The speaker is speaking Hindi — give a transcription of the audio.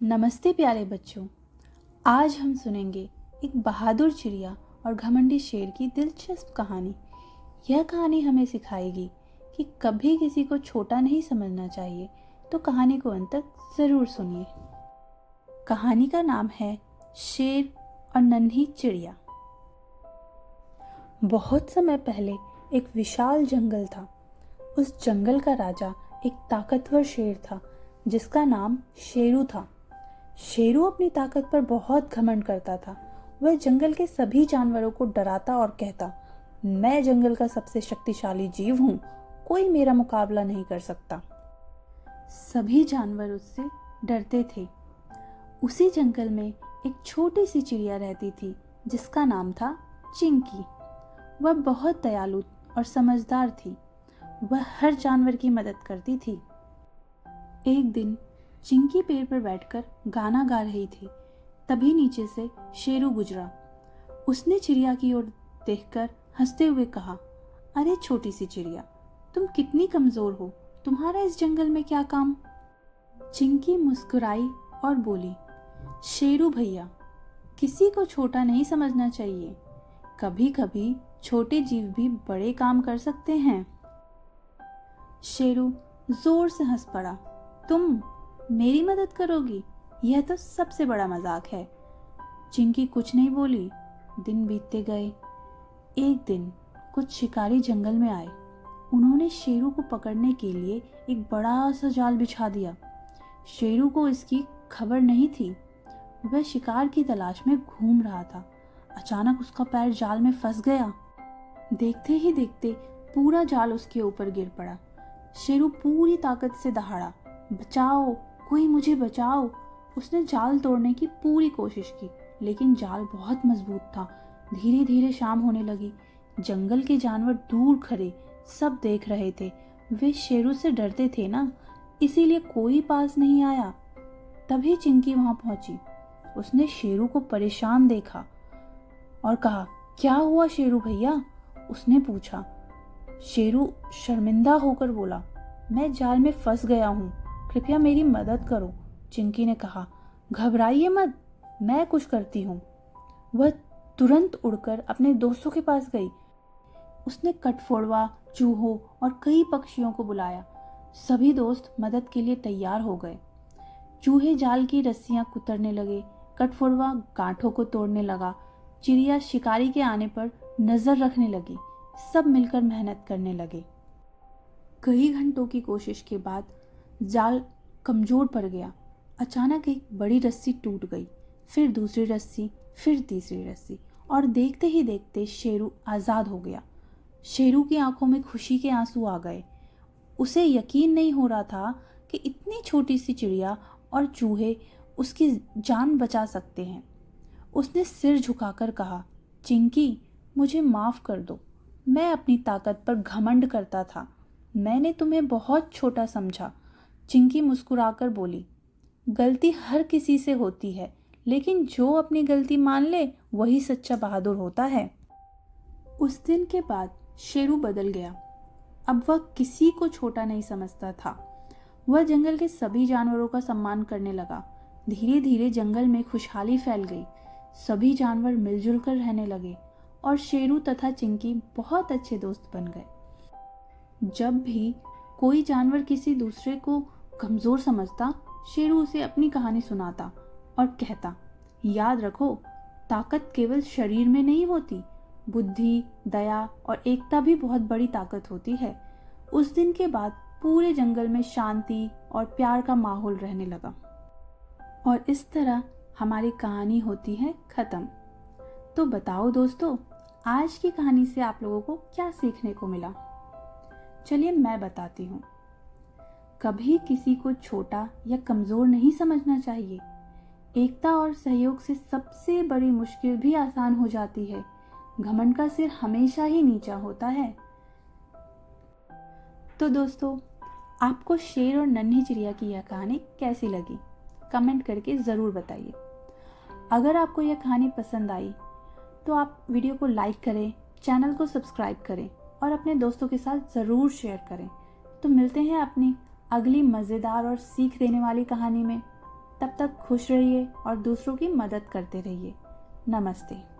नमस्ते प्यारे बच्चों। आज हम सुनेंगे एक बहादुर चिड़िया और घमंडी शेर की दिलचस्प कहानी। यह कहानी हमें सिखाएगी कि कभी किसी को छोटा नहीं समझना चाहिए। तो कहानी को अंत तक ज़रूर सुनिए। कहानी का नाम है शेर और नन्ही चिड़िया। बहुत समय पहले एक विशाल जंगल था। उस जंगल का राजा एक ताकतवर शेर था जिसका नाम शेरू था। शेरू अपनी ताकत पर बहुत घमंड करता था। वह जंगल के सभी जानवरों को डराता और कहता, मैं जंगल का सबसे शक्तिशाली जीव हूँ, कोई मेरा मुकाबला नहीं कर सकता। सभी जानवर उससे डरते थे। उसी जंगल में एक छोटी सी चिड़िया रहती थी जिसका नाम था चिंकी। वह बहुत दयालु और समझदार थी। वह हर जानवर की मदद करती थी। एक दिन चिंकी पेड़ पर बैठकर गाना गा रही थी। तभी नीचे से शेरू गुजरा। उसने चिड़िया की ओर देखकर हंसते हुए कहा, अरे छोटी सी चिड़िया, तुम कितनी कमजोर हो, तुम्हारा इस जंगल में क्या काम? चिंकी मुस्कुराई और बोली, शेरू भैया, किसी को छोटा नहीं समझना चाहिए। कभी कभी छोटे जीव भी बड़े काम कर सकते हैं। शेरू जोर से हंस पड़ा, तुम मेरी मदद करोगी? यह तो सबसे बड़ा मजाक है। चिंकी कुछ नहीं बोली। दिन बीतते गए। एक दिन कुछ शिकारी जंगल में आए। उन्होंने शेरू को पकड़ने के लिए एक बड़ा सा जाल बिछा दिया। शेरू को इसकी खबर नहीं थी। वह शिकार की तलाश में घूम रहा था। अचानक उसका पैर जाल में फंस गया। देखते ही देखते पूरा जाल उसके ऊपर गिर पड़ा। शेरू पूरी ताकत से दहाड़ा, बचाओ, कोई मुझे बचाओ। उसने जाल तोड़ने की पूरी कोशिश की, लेकिन जाल बहुत मजबूत था। धीरे धीरे शाम होने लगी। जंगल के जानवर दूर खड़े सब देख रहे थे। वे शेरू से डरते थे ना, इसीलिए कोई पास नहीं आया। तभी चिंकी वहां पहुंची। उसने शेरू को परेशान देखा और कहा, क्या हुआ शेरू भैया? उसने पूछा। शेरू शर्मिंदा होकर बोला, मैं जाल में फंस गया हूँ, कृपया मेरी मदद करो। चिंकी ने कहा, घबराइए मत, मैं कुछ करती हूँ। वह तुरंत उड़कर अपने दोस्तों के पास गई। उसने कठफोड़वा, चूहों और कई पक्षियों को बुलाया। सभी दोस्त मदद के लिए तैयार हो गए। चूहे जाल की रस्सियां कुतरने लगे, कठफोड़वा गांठों को तोड़ने लगा, चिड़िया शिकारी के आने पर नजर रखने लगी। सब मिलकर मेहनत करने लगे। कई घंटों की कोशिश के बाद जाल कमजोर पड़ गया। अचानक एक बड़ी रस्सी टूट गई, फिर दूसरी रस्सी, फिर तीसरी रस्सी, और देखते ही देखते शेरू आज़ाद हो गया। शेरू की आंखों में खुशी के आंसू आ गए। उसे यकीन नहीं हो रहा था कि इतनी छोटी सी चिड़िया और चूहे उसकी जान बचा सकते हैं। उसने सिर झुकाकर कहा, चिंकी, मुझे माफ़ कर दो। मैं अपनी ताकत पर घमंड करता था। मैंने तुम्हें बहुत छोटा समझा। चिंकी मुस्कुराकर बोली, गलती हर किसी से होती है, लेकिन जो अपनी गलती मान ले वही सच्चा बहादुर होता है। उस दिन के बाद शेरू बदल गया। अब वह किसी को छोटा नहीं समझता था। वह जंगल के सभी जानवरों का सम्मान करने लगा। धीरे धीरे जंगल में खुशहाली फैल गई। सभी जानवर मिलजुल कर रहने लगे और शेरू तथा चिंकी बहुत अच्छे दोस्त बन गए। जब भी कोई जानवर किसी दूसरे को कमजोर समझता, शेरू उसे अपनी कहानी सुनाता और कहता, याद रखो, ताकत केवल शरीर में नहीं होती, बुद्धि, दया और एकता भी बहुत बड़ी ताकत होती है। उस दिन के बाद पूरे जंगल में शांति और प्यार का माहौल रहने लगा। और इस तरह हमारी कहानी होती है खत्म। तो बताओ दोस्तों, आज की कहानी से आप लोगों को क्या सीखने को मिला? चलिए मैं बताती हूँ। कभी किसी को छोटा या कमजोर नहीं समझना चाहिए। एकता और सहयोग से सबसे बड़ी मुश्किल भी आसान हो जाती है। घमंड का सिर हमेशा ही नीचा होता है। तो दोस्तों, आपको शेर और नन्ही चिड़िया की यह कहानी कैसी लगी? कमेंट करके ज़रूर बताइए। अगर आपको यह कहानी पसंद आई तो आप वीडियो को लाइक करें, चैनल को सब्सक्राइब करें और अपने दोस्तों के साथ ज़रूर शेयर करें। तो मिलते हैं अपनी अगली मज़ेदार और सीख देने वाली कहानी में। तब तक खुश रहिए और दूसरों की मदद करते रहिए। नमस्ते।